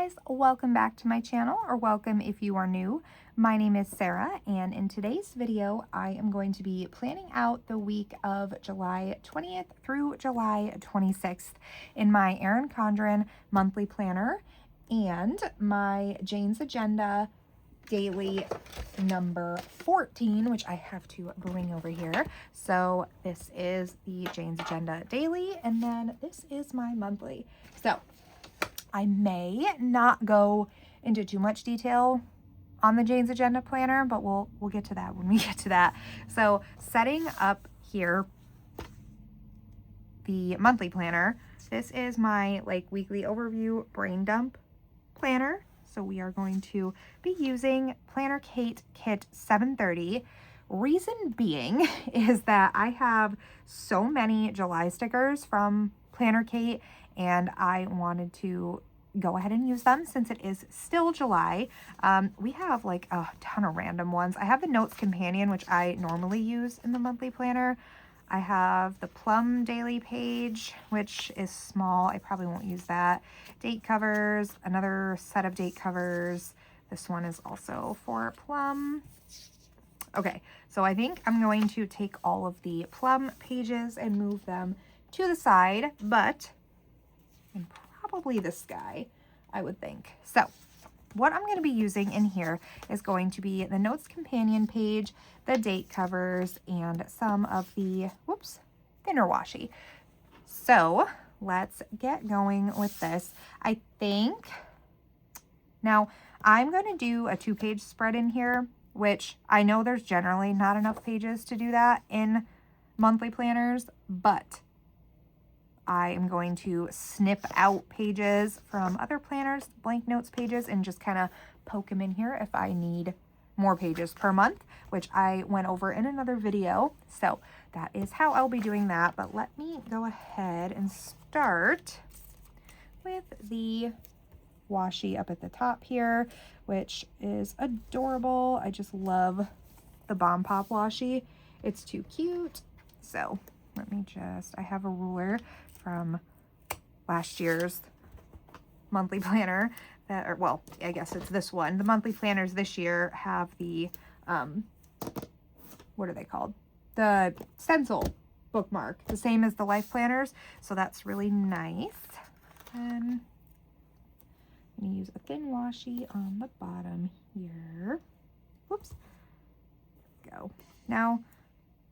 guys, welcome back to my channel, or welcome if you are new. My name is Sarah, and in today's video I am going to be planning out the week of July 20th through July 26th in my Erin Condren monthly planner and my Jane's Agenda daily number 14, which I have to bring over here. So this is the Jane's Agenda daily, and then this is my monthly. So I may not go into too much detail on the Jane's Agenda planner, but we'll get to that when we get to that. So setting up here the monthly planner, this is my weekly overview brain dump planner. So we are going to be using Planner Kate Kit 730. Reason being is that I have so many July stickers from Planner Kate, and I wanted to go ahead and use them since it is still July. We have like a ton of random ones. I have the Notes Companion, which I normally use in the monthly planner. I have the Plum daily page, which is small. I probably won't use that. Date covers, another set of date covers. This one is also for Plum. Okay, so I think I'm going to take all of the Plum pages and move them to the side, and probably this guy, I would think. So what I'm going to be using in here is going to be the Notes Companion page, the date covers, and some of the, thinner washi. So let's get going with this. I think, now I'm going to do a 2-page spread in here, which I know there's generally not enough pages to do that in monthly planners, but I am going to snip out pages from other planners, blank notes pages, and just kind of poke them in here if I need more pages per month, which I went over in another video. So that is how I'll be doing that. But let me go ahead and start with the washi up at the top here, which is adorable. I just love the Bomb Pop washi. It's too cute. So let me I have a ruler from last year's monthly planner that, or well, I guess it's this one. The monthly planners this year have the, what are they called? The stencil bookmark, the same as the life planners. So that's really nice. And I'm gonna use a thin washi on the bottom here. Whoops. Go. Now,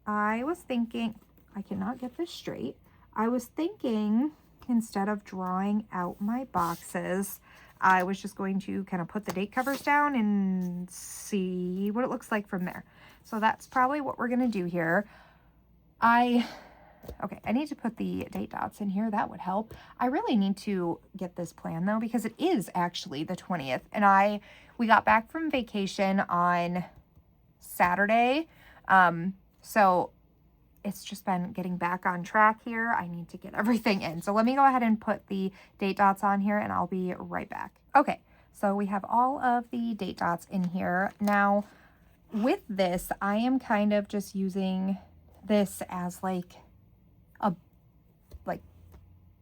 I was thinking, I cannot get this straight. I was thinking instead of drawing out my boxes, I was just going to kind of put the date covers down and see what it looks like from there. So that's probably what we're going to do here. I need to put the date dots in here. That would help. I really need to get this plan though, because it is actually the 20th, and we got back from vacation on Saturday. So it's just been getting back on track here. I need to get everything in. So let me go ahead and put the date dots on here, and I'll be right back. Okay, so we have all of the date dots in here. Now, with this, I am kind of just using this as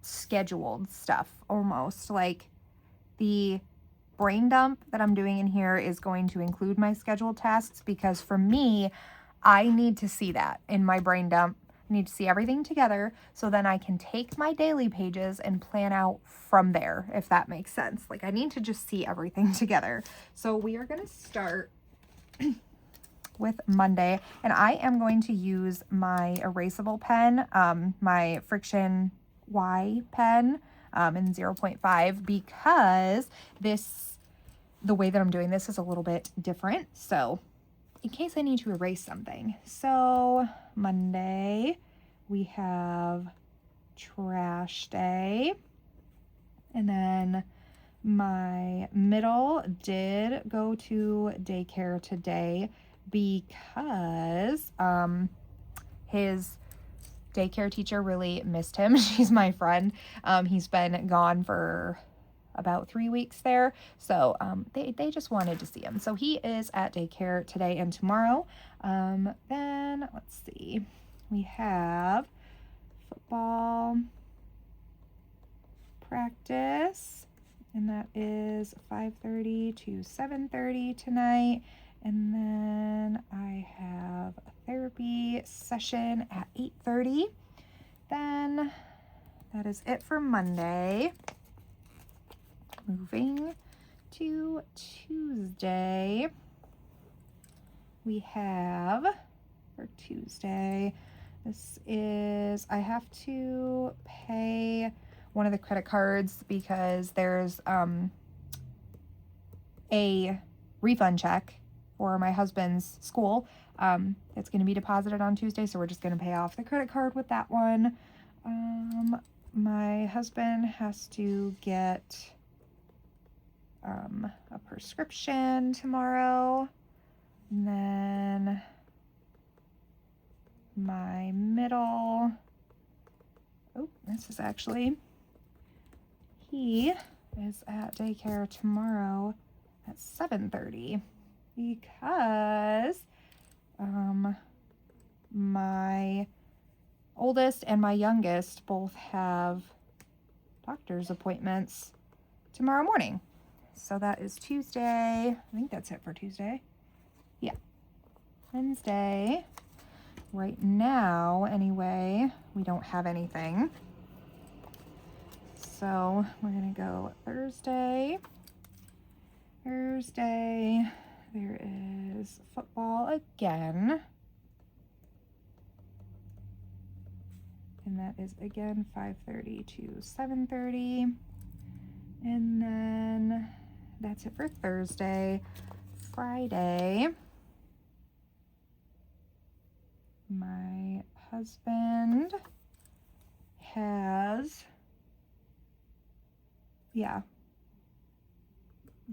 scheduled stuff, almost. Like the brain dump that I'm doing in here is going to include my scheduled tasks, because for me, I need to see that in my brain dump. I need to see everything together, so then I can take my daily pages and plan out from there, if that makes sense. Like, I need to just see everything together. So we are going to start with Monday, and I am going to use my erasable pen, my Friction Y pen in 0.5, because the way that I'm doing this is a little bit different. So in case I need to erase something. So Monday, we have trash day. And then my middle did go to daycare today because his daycare teacher really missed him. She's my friend. He's been gone for about 3 weeks there, so they just wanted to see him. So he is at daycare today and tomorrow. Then let's see, we have football practice and that is 5:30 to 7:30 tonight. And then I have a therapy session at 8:30. Then that is it for Monday. Moving to Tuesday, we have for Tuesday, this is, I have to pay one of the credit cards because there's a refund check for my husband's school. It's going to be deposited on Tuesday, so we're just going to pay off the credit card with that one. My husband has to get a prescription tomorrow, and then my middle, this is actually, he is at daycare tomorrow at 7:30 because my oldest and my youngest both have doctor's appointments tomorrow morning. So that is Tuesday. I think that's it for Tuesday. Yeah. Wednesday. Right now, anyway, we don't have anything. So we're going to go Thursday. Thursday, there is football again. And that is again 5:30 to 7:30. And then that's it for Thursday. Friday, my husband has,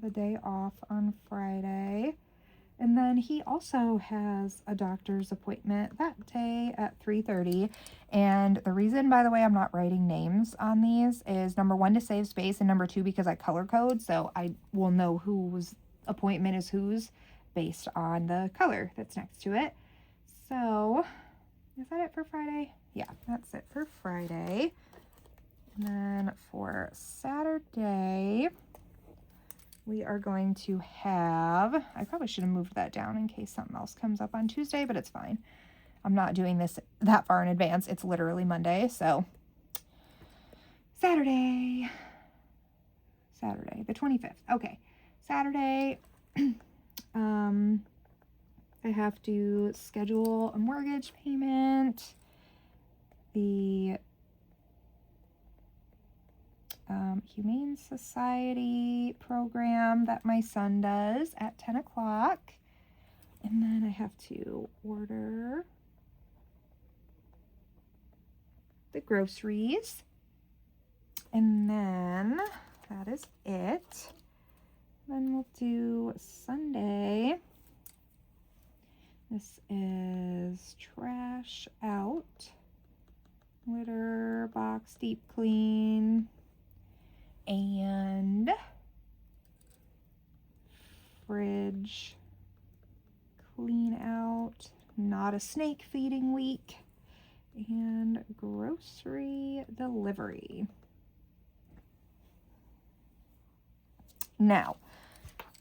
the day off on Friday. And then he also has a doctor's appointment that day at 3:30. And the reason, by the way, I'm not writing names on these is number one, to save space, and number two, because I color code, so I will know whose appointment is whose based on the color that's next to it. So, is that it for Friday? Yeah, that's it for Friday. And then for Saturday, we are going to have, I probably should have moved that down in case something else comes up on Tuesday, but it's fine. I'm not doing this that far in advance. It's literally Monday, so Saturday, the 25th. Okay, Saturday, I have to schedule a mortgage payment, the Humane Society program that my son does at 10 o'clock. And then I have to order the groceries. And then that is it. Then we'll do Sunday. This is trash out, litter box deep clean, and fridge clean out, not a snake feeding week, and grocery delivery. Now,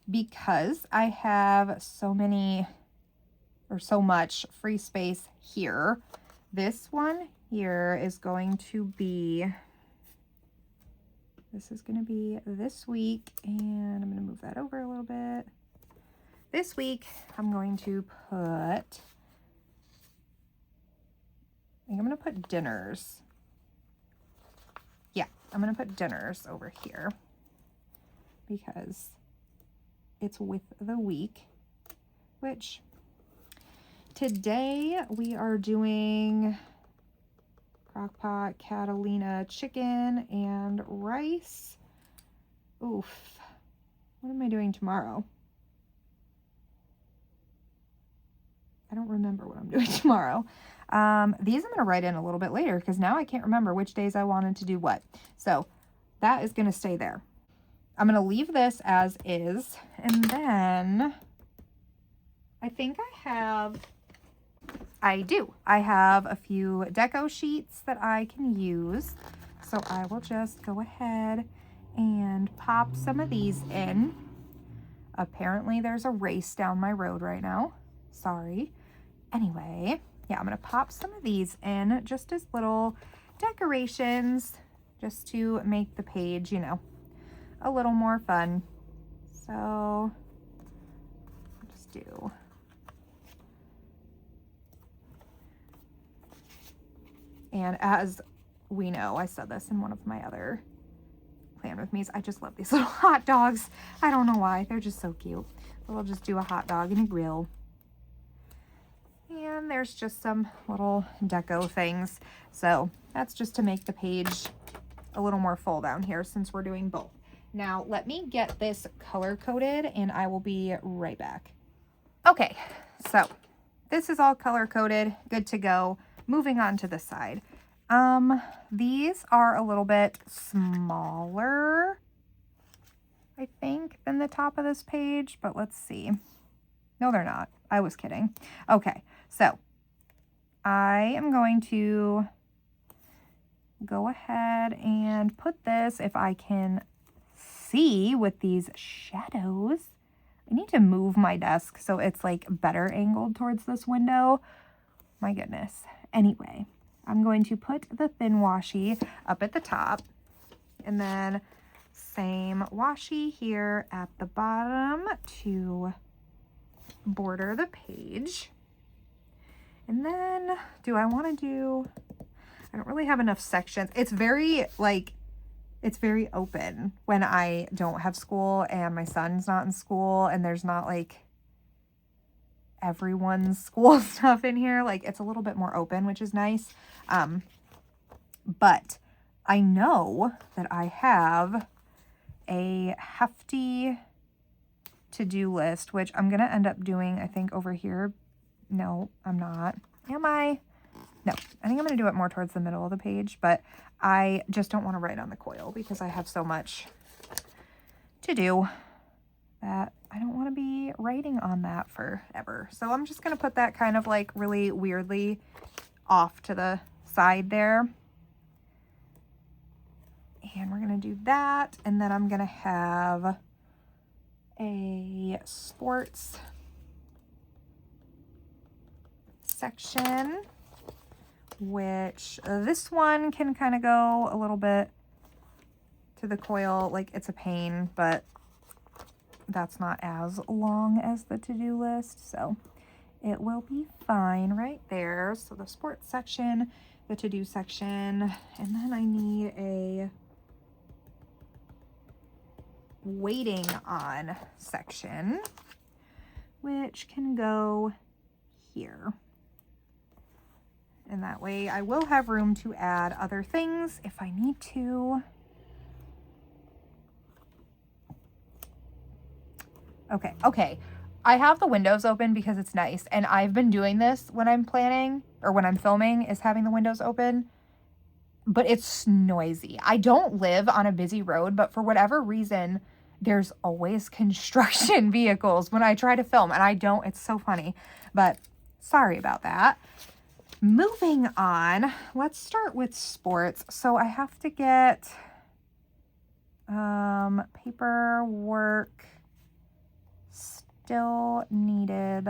because I have so much free space here, this one here is going to be, this is going to be this week, and I'm going to move that over a little bit. This week, I'm going to put, I think I'm going to put dinners. Yeah, I'm going to put dinners over here because it's with the week, which today we are doing crockpot Catalina chicken and rice. Oof. What am I doing tomorrow? I don't remember what I'm doing tomorrow. These I'm going to write in a little bit later because now I can't remember which days I wanted to do what. So that is going to stay there. I'm going to leave this as is. And then I think I have a few deco sheets that I can use. So I will just go ahead and pop some of these in. Apparently there's a race down my road right now. Sorry. Anyway, yeah, I'm gonna pop some of these in just as little decorations, just to make the page, you know, a little more fun. So I'll just do and as we know, I said this in one of my other Plan With Me's, I just love these little hot dogs. I don't know why, they're just so cute. So we'll just do a hot dog and a grill. And there's just some little deco things. So that's just to make the page a little more full down here since we're doing both. Now let me get this color coded and I will be right back. Okay, so this is all color coded, good to go. Moving on to the side. These are a little bit smaller, I think, than the top of this page, but let's see. No, they're not. I was kidding. Okay, so I am going to go ahead and put this, if I can see with these shadows. I need to move my desk so it's like better angled towards this window. My goodness. Anyway, I'm going to put the thin washi up at the top and then same washi here at the bottom to border the page. And then do I want to do, I don't really have enough sections. It's very open when I don't have school and my son's not in school and there's not like everyone's school stuff in here. Like it's a little bit more open, which is nice. But I know that I have a hefty to-do list, which I'm going to end up doing, I think, over here. No, I'm not. Am I? No, I think I'm going to do it more towards the middle of the page, but I just don't want to write on the coil because I have so much to do that I don't want to be writing on that forever. So I'm just going to put that kind of like really weirdly off to the side there. And we're going to do that. And then I'm going to have a sports section, which this one can kind of go a little bit to the coil. Like it's a pain, but that's not as long as the to-do list. So it will be fine right there. So the sports section, the to-do section, and then I need a waiting on section, which can go here. And that way I will have room to add other things if I need to. Okay. I have the windows open because it's nice. And I've been doing this when I'm planning or when I'm filming, is having the windows open. But it's noisy. I don't live on a busy road, but for whatever reason, there's always construction vehicles when I try to film. And I don't, it's so funny. But sorry about that. Moving on, let's start with sports. So I have to get paperwork still needed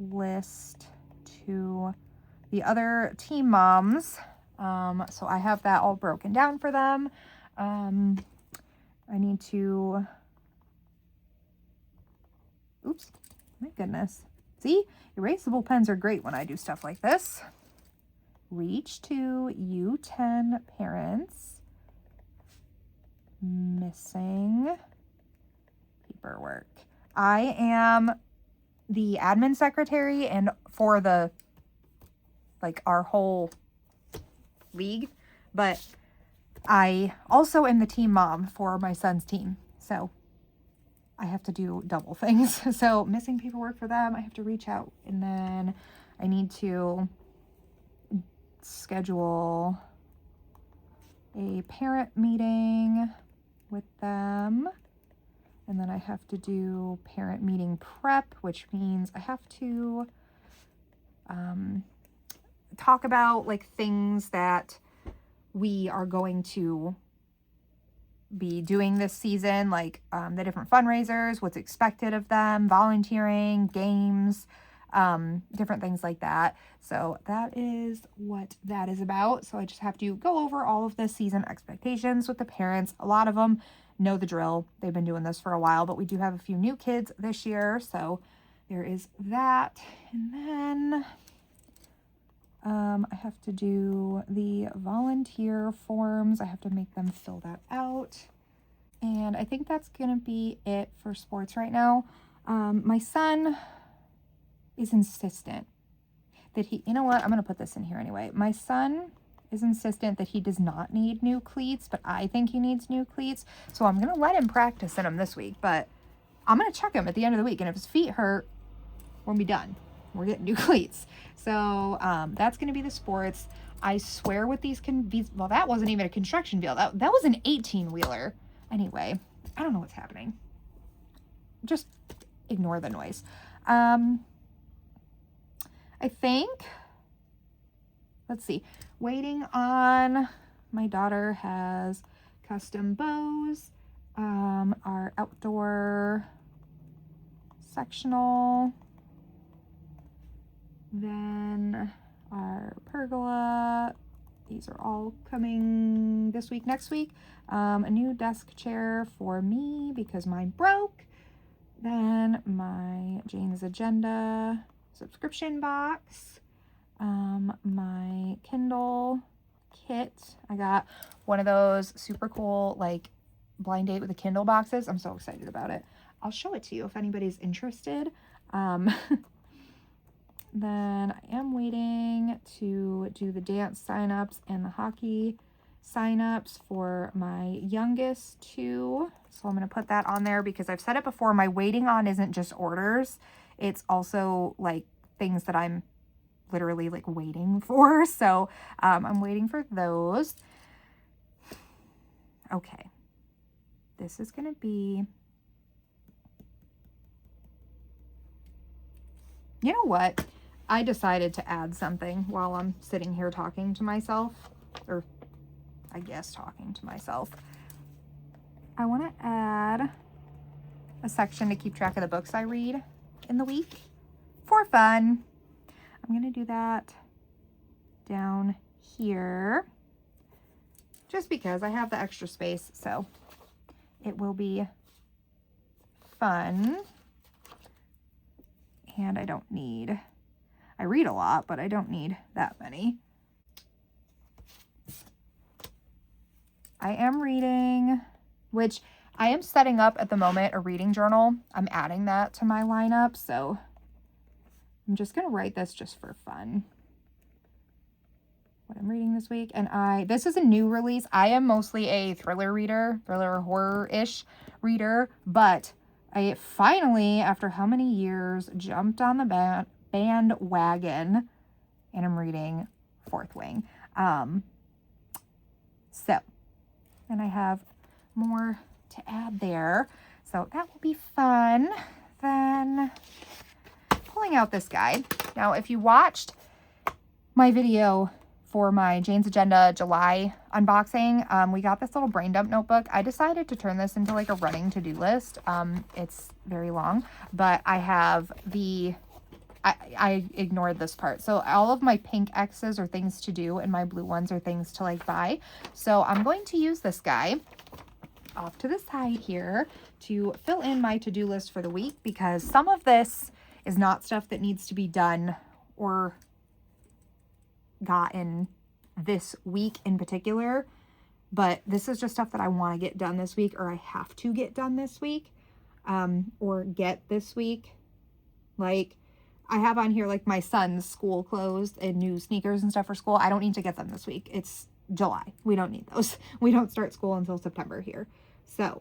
list to the other team moms. So I have that all broken down for them. I need to, oops, my goodness. See, erasable pens are great when I do stuff like this. Reach to U10 parents. Missing paperwork. I am the admin secretary and for the, like our whole league, but I also am the team mom for my son's team. So I have to do double things. So missing paperwork for them, I have to reach out, and then I need to schedule a parent meeting with them. And then I have to do parent meeting prep, which means I have to talk about like things that we are going to be doing this season, like the different fundraisers, what's expected of them, volunteering, games, different things like that. So that is what that is about. So I just have to go over all of the season expectations with the parents. A lot of them know the drill. They've been doing this for a while, but we do have a few new kids this year. So there is that. And then I have to do the volunteer forms. I have to make them fill that out. And I think that's going to be it for sports right now. My son is insistent that he, you know what, I'm going to put this in here anyway. My son is insistent that he does not need new cleats, but I think he needs new cleats. So I'm going to let him practice in them this week, but I'm going to check him at the end of the week. And if his feet hurt, we'll be done. We're getting new cleats. So that's going to be the sports. I swear with these well, that wasn't even a construction vehicle. That was an 18-wheeler. Anyway, I don't know what's happening. Just ignore the noise. I think, let's see, waiting on, my daughter has custom bows, our outdoor sectional, then our pergola. These are all coming this week, next week. A new desk chair for me because mine broke. Then my Jane's Agenda subscription box. My Kindle kit. I got one of those super cool, like, blind date with the Kindle boxes. I'm so excited about it. I'll show it to you if anybody's interested. Then I am waiting to do the dance signups and the hockey signups for my youngest two. So I'm going to put that on there because I've said it before. My waiting on isn't just orders. It's also like things that I'm literally like waiting for. So I'm waiting for those. Okay. This is going to be, you know what? I decided to add something while I'm sitting here talking to myself, or I guess talking to myself. I want to add a section to keep track of the books I read in the week for fun. I'm going to do that down here just because I have the extra space, so it will be fun. And I don't need, I read a lot, but I don't need that many. I am reading, which I am setting up at the moment, a reading journal. I'm adding that to my lineup, so I'm just going to write this just for fun. What I'm reading this week. And this is a new release. I am mostly a thriller reader, thriller horror-ish reader, but I finally, after how many years, jumped on the bandwagon, and I'm reading Fourth Wing. And I have more to add there. So that will be fun. Then pulling out this guide. Now, if you watched my video for my Jane's Agenda July unboxing, we got this little brain dump notebook. I decided to turn this into like a running to-do list. It's very long, but I have I ignored this part. So all of my pink X's are things to do and my blue ones are things to like buy. So I'm going to use this guy off to the side here to fill in my to-do list for the week, because some of this is not stuff that needs to be done or gotten this week in particular, but this is just stuff that I want to get done this week, or I have to get done this week, or get this week. Like, I have on here like my son's school clothes and new sneakers and stuff for school. I don't need to get them this week. It's July. We don't need those. We don't start school until September here. So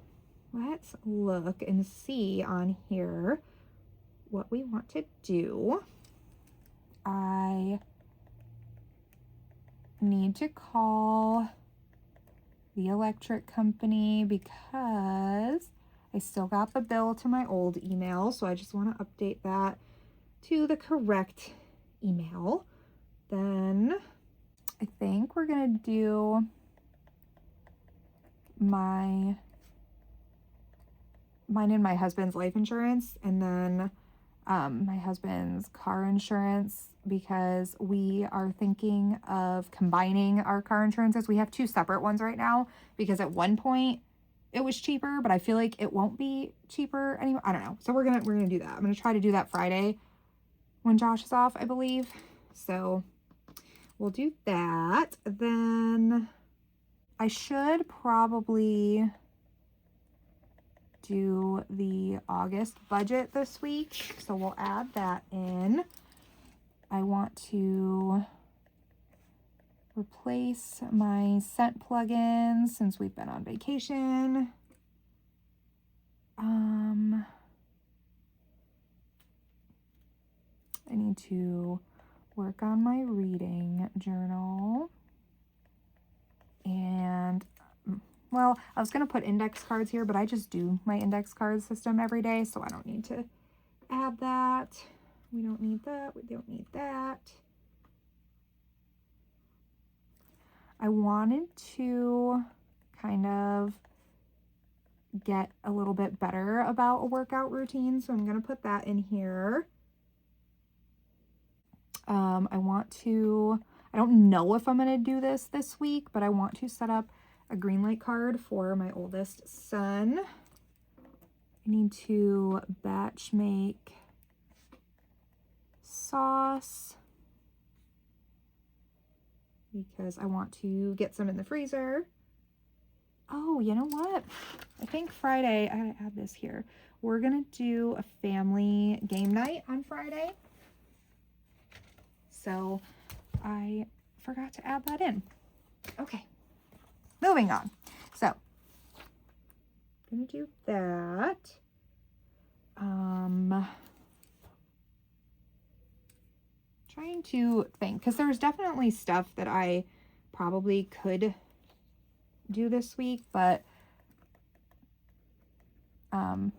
let's look and see on here what we want to do. I need to call the electric company because I still got the bill to my old email. So I just want to update that to the correct email. Then I think we're going to do mine and my husband's life insurance, and then my husband's car insurance, because we are thinking of combining our car insurances. We have two separate ones right now because at one point it was cheaper, but I feel like it won't be cheaper anymore. I don't know. So we're gonna do that. I'm gonna try to do that Friday when Josh is off, I believe. So we'll do that. Then I should probably do the August budget this week, so we'll add that in. I want to replace my scent plugins since we've been on vacation. I need to work on my reading journal. And, well, I was going to put index cards here, but I just do my index card system every day, so I don't need to add that. We don't need that. We don't need that. I wanted to kind of get a little bit better about a workout routine, so I'm going to put that in here. I don't know if I'm going to do this week, but I want to set up a green light card for my oldest son. I need to batch make sauce because I want to get some in the freezer. Oh, you know what? I think Friday, I gotta add this here. We're gonna do a family game night on Friday. So I forgot to add that in. Okay, moving on. So, gonna do that. Trying to think, because there's definitely stuff that I probably could do this week, but I'm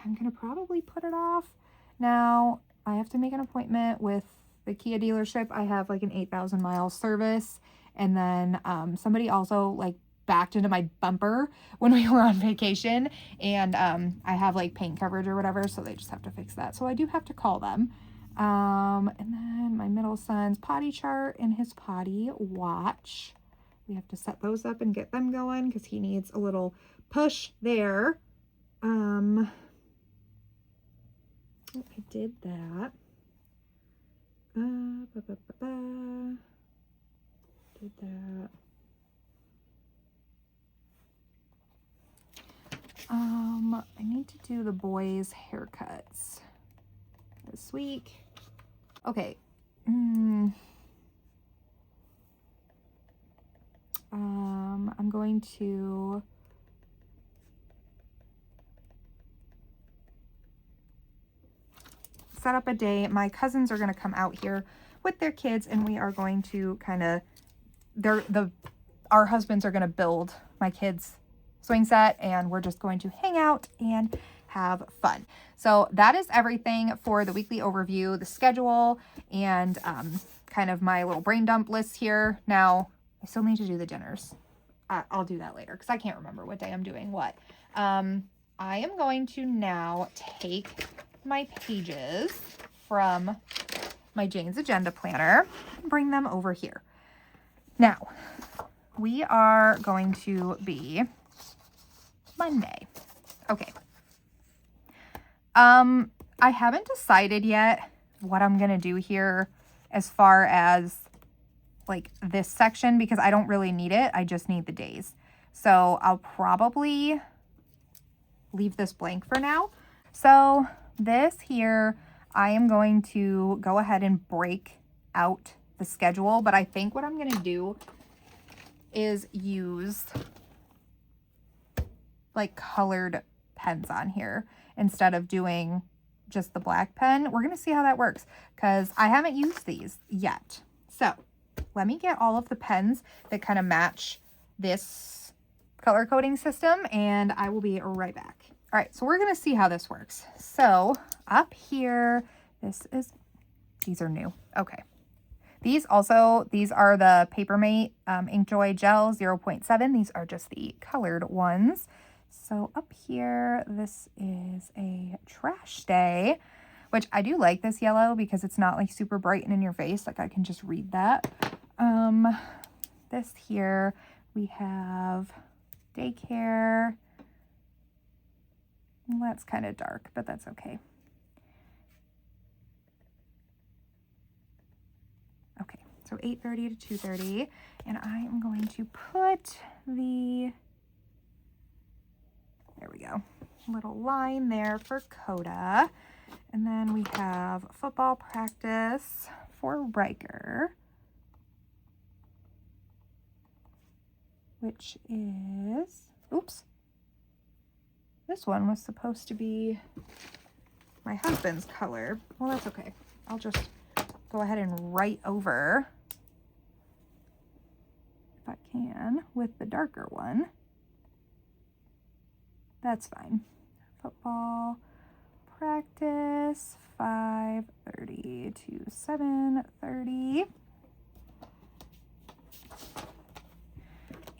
gonna probably put it off. Now, I have to make an appointment with the Kia dealership. I have like an 8,000 mile service, and then somebody also like backed into my bumper when we were on vacation, and I have like paint coverage or whatever, so they just have to fix that. So I do have to call them. And then my middle son's potty chart and his potty watch. We have to set those up and get them going because he needs a little push there. I did that. Did that. I need to do the boys' haircuts this week. Okay. I'm going to set up a day. My cousins are going to come out here with their kids, and we are going to kind of, our husbands are going to build my kids' swing set, and we're just going to hang out and have fun. So that is everything for the weekly overview, the schedule, and kind of my little brain dump list here. Now, I still need to do the dinners. I'll do that later because I can't remember what day I'm doing what. I am going to now take my pages from my Jane's Agenda Planner and bring them over here. Now, we are going to be Monday. Okay. I haven't decided yet what I'm going to do here as far as like this section because I don't really need it. I just need the days. So I'll probably leave this blank for now. So this here, I am going to go ahead and break out the schedule, but I think what I'm going to do is use like colored pens on here instead of doing just the black pen. We're going to see how that works because I haven't used these yet. So let me get all of the pens that kind of match this color coding system, and I will be right back. All right, so we're going to see how this works. So up here, these are new. Okay. These are the Papermate Inkjoy Gel 0.7. These are just the colored ones. So up here, this is a trash day, which I do like this yellow because it's not like super bright and in your face. Like I can just read that. This here, we have daycare. Well, that's kind of dark, but that's okay. Okay, so 8:30 to 2:30, and I am going to put there we go, little line there for Coda. And then we have football practice for Riker, which is, oops, this one was supposed to be my husband's color. Well, that's okay. I'll just go ahead and write over, if I can, with the darker one. That's fine. Football practice, 5:30 to 7:30.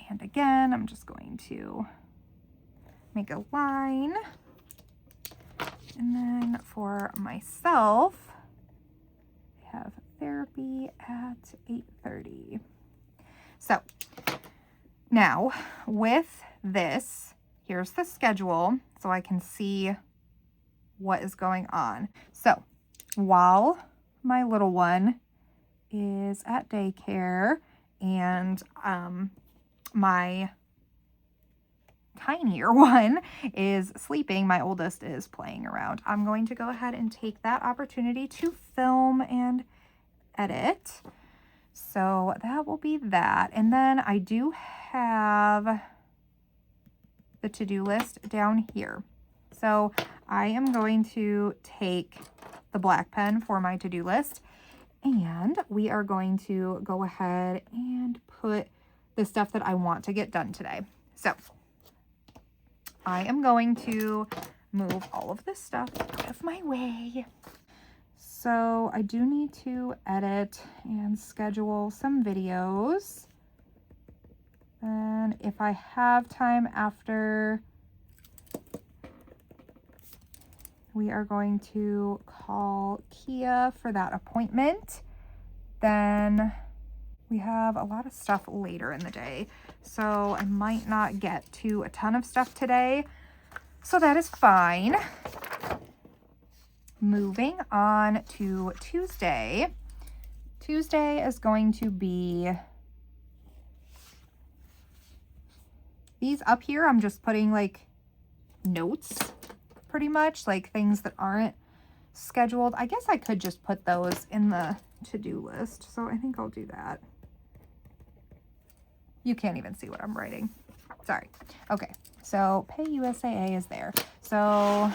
And again, I'm just going to make a line. And then for myself, I have therapy at 8:30. So now with this, here's the schedule so I can see what is going on. So while my little one is at daycare and my tinier one is sleeping, my oldest is playing around, I'm going to go ahead and take that opportunity to film and edit. So that will be that. And then I do have the to-do list down here. So I am going to take the black pen for my to-do list, and we are going to go ahead and put the stuff that I want to get done today. So I am going to move all of this stuff out of my way. So I do need to edit and schedule some videos. And if I have time after, we are going to call Kia for that appointment. Then we have a lot of stuff later in the day, so I might not get to a ton of stuff today, so that is fine. Moving on to Tuesday. Tuesday is going to be, these up here, I'm just putting like notes, pretty much, like things that aren't scheduled. I guess I could just put those in the to-do list, so I think I'll do that. You can't even see what I'm writing. Sorry. Okay, so Pay USAA is there. So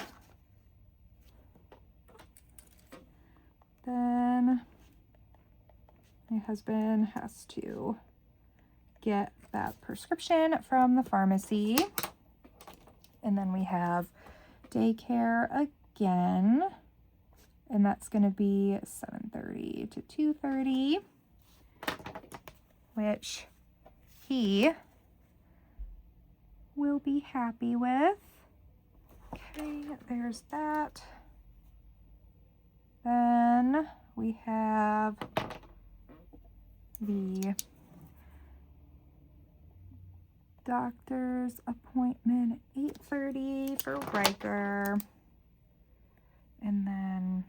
then my husband has to get that prescription from the pharmacy. And then we have daycare again, and that's going to be 7:30 to 2:30, which he will be happy with. Okay, there's that. Then we have the doctor's appointment at 8:30 for Riker. And then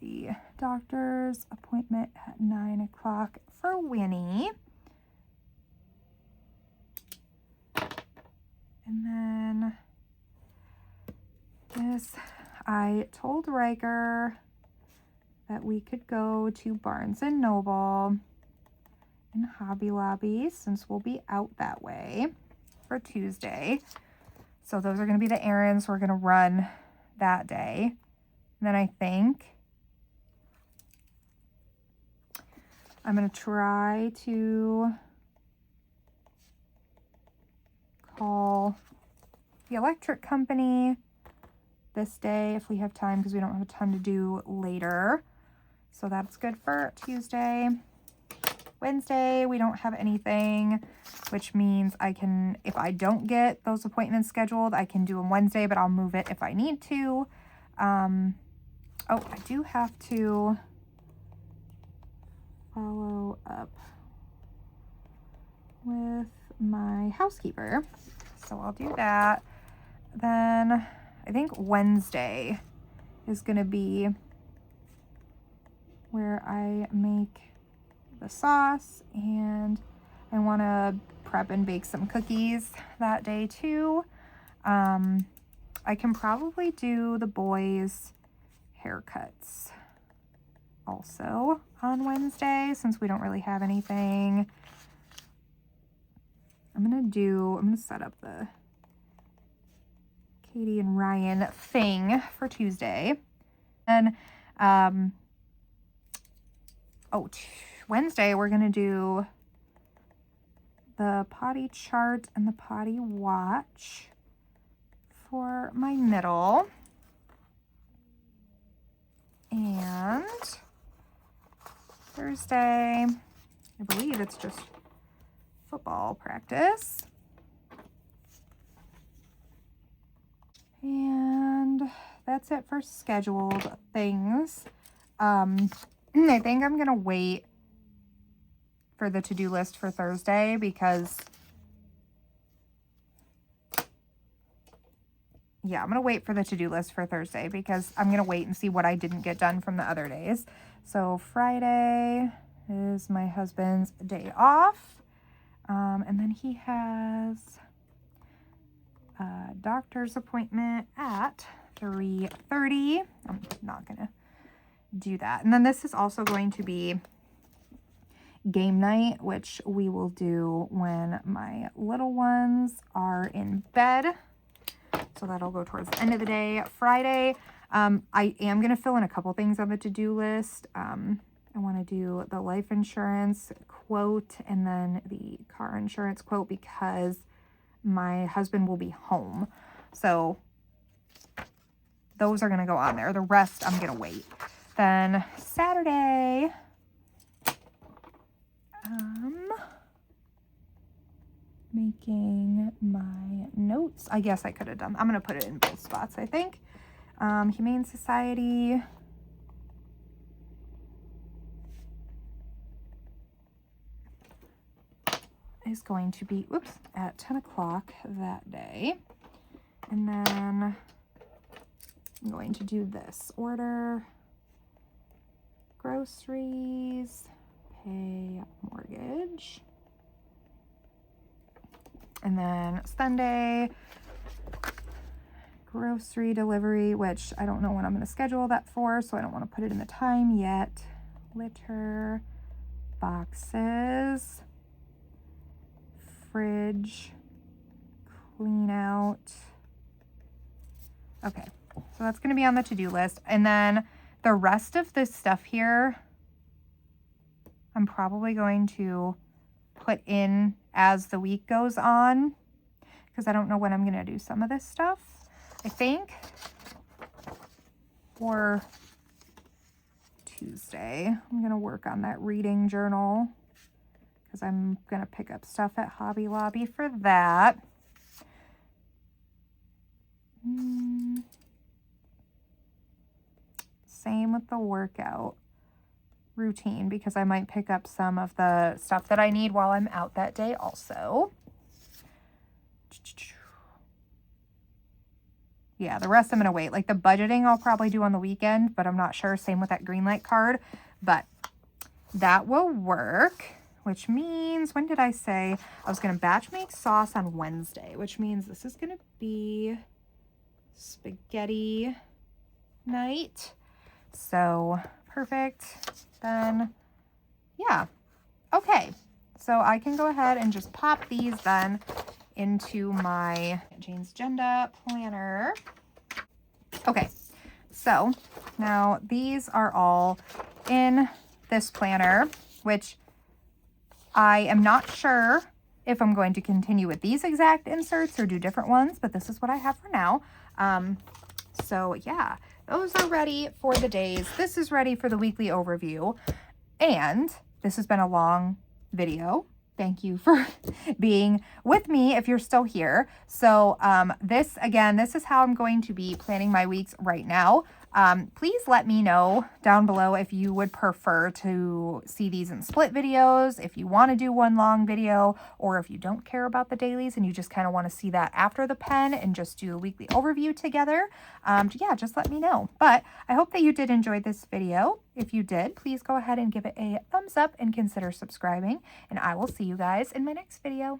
the doctor's appointment at 9 o'clock for Winnie. And then this, I told Riker that we could go to Barnes & Noble and Hobby Lobby since we'll be out that way for Tuesday. So those are going to be the errands we're going to run that day. And then I think I'm going to try to call the electric company this day if we have time, because we don't have a ton to do later. So that's good for Tuesday. Wednesday, we don't have anything, which means I can, if I don't get those appointments scheduled, I can do them Wednesday, but I'll move it if I need to. Oh, I do have to follow up with my housekeeper. So I'll do that. Then I think Wednesday is going to be where I make the sauce, and I want to prep and bake some cookies that day too. I can probably do the boys' haircuts also on Wednesday since we don't really have anything. I'm gonna set up the Katie and Ryan thing for Tuesday. And Wednesday we're gonna do the potty chart and the potty watch for my middle. And Thursday, I believe it's just football practice. And that's it for scheduled things. I think I'm gonna wait for the to-do list for Thursday because I'm gonna wait for the to-do list for Thursday because I'm gonna wait and see what I didn't get done from the other days. So Friday is my husband's day off. And then he has a doctor's appointment at 3:30. I'm not gonna do that. And then this is also going to be game night, which we will do when my little ones are in bed. So that'll go towards the end of the day. Friday, I am going to fill in a couple things on the to-do list. I want to do the life insurance quote and then the car insurance quote because my husband will be home. So those are going to go on there. The rest I'm going to wait. Then Saturday, making my notes. I guess I could have done, I'm going to put it in both spots, I think. Humane Society. Is going to be, at 10 o'clock that day. And then I'm going to do this. Order groceries, pay mortgage. And then Sunday, grocery delivery, which I don't know when I'm going to schedule that for, so I don't want to put it in the time yet. Litter, boxes, fridge, clean out. Okay, so that's going to be on the to-do list. And then the rest of this stuff here, I'm probably going to put in as the week goes on because I don't know when I'm going to do some of this stuff. I think for Tuesday, I'm going to work on that reading journal because I'm going to pick up stuff at Hobby Lobby for that. Same with the workout routine because I might pick up some of the stuff that I need while I'm out that day also. Yeah, the rest I'm going to wait. Like the budgeting I'll probably do on the weekend, but I'm not sure. Same with that Greenlight card, but that will work, which means, when did I say I was going to batch make sauce on Wednesday, which means this is going to be spaghetti night. So perfect. Then, yeah. Okay. So I can go ahead and just pop these then into my Jane's Agenda planner. Okay. So now these are all in this planner, which I am not sure if I'm going to continue with these exact inserts or do different ones, but this is what I have for now. So yeah, Those are ready for the days. This is ready for the weekly overview. And this has been a long video. Thank you for being with me if you're still here. So this is how I'm going to be planning my weeks right now. Please let me know down below if you would prefer to see these in split videos, if you want to do one long video, or if you don't care about the dailies and you just kind of want to see that after the pen and just do a weekly overview together. Yeah, just let me know. But I hope that you did enjoy this video. If you did, please go ahead and give it a thumbs up and consider subscribing, and I will see you guys in my next video.